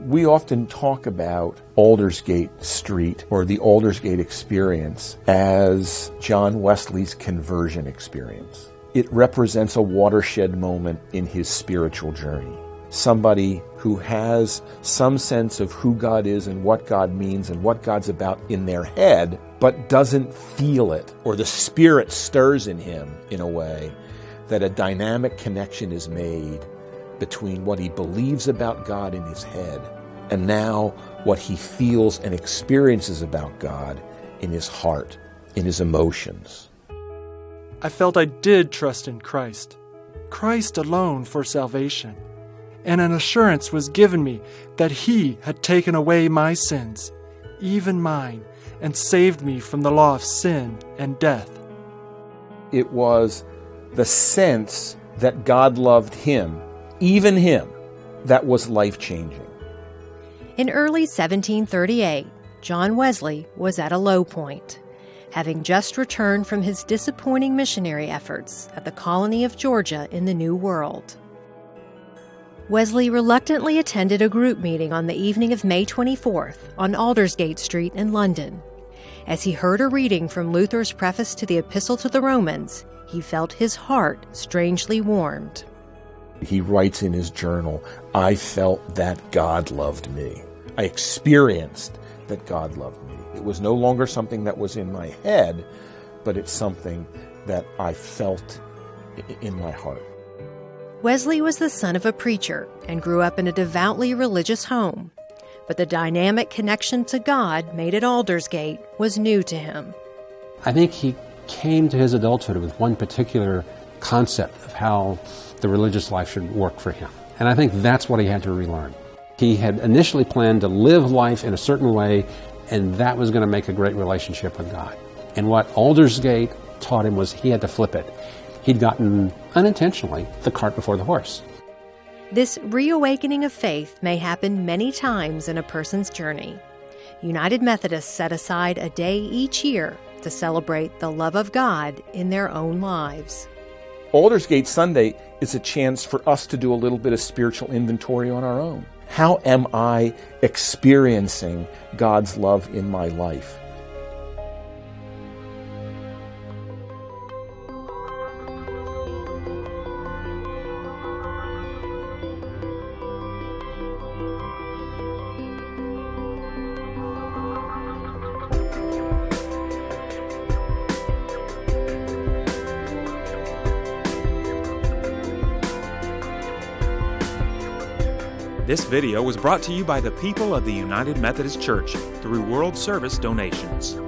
We often talk about Aldersgate Street or the Aldersgate experience as John Wesley's conversion experience. It represents a watershed moment in his spiritual journey. Somebody who has some sense of who God is and what God means and what God's about in their head, but doesn't feel it, or the Spirit stirs in him in a way that a dynamic connection is made between what he believes about God in his head and now what he feels and experiences about God in his heart, in his emotions. I felt I did trust in Christ alone for salvation, and an assurance was given me that He had taken away my sins, even mine, and saved me from the law of sin and death. It was the sense that God loved him, even him, that was life-changing. In early 1738, John Wesley was at a low point, having just returned from his disappointing missionary efforts at the colony of Georgia in the New World. Wesley reluctantly attended a group meeting on the evening of May 24th on Aldersgate Street in London. As he heard a reading from Luther's preface to the Epistle to the Romans, he felt his heart strangely warmed. He writes in his journal, "I felt that God loved me. I experienced that God loved me. It was no longer something that was in my head, but it's something that I felt in my heart." Wesley was the son of a preacher and grew up in a devoutly religious home, but the dynamic connection to God made at Aldersgate was new to him. I think he came to his adulthood with one particular concept of how the religious life should work for him. And I think that's what he had to relearn. He had initially planned to live life in a certain way, and that was going to make a great relationship with God. And what Aldersgate taught him was he had to flip it. He'd gotten, unintentionally, the cart before the horse. This reawakening of faith may happen many times in a person's journey. United Methodists set aside a day each year to celebrate the love of God in their own lives. Aldersgate Sunday is a chance for us to do a little bit of spiritual inventory on our own. How am I experiencing God's love in my life? This video was brought to you by the people of the United Methodist Church through World Service donations.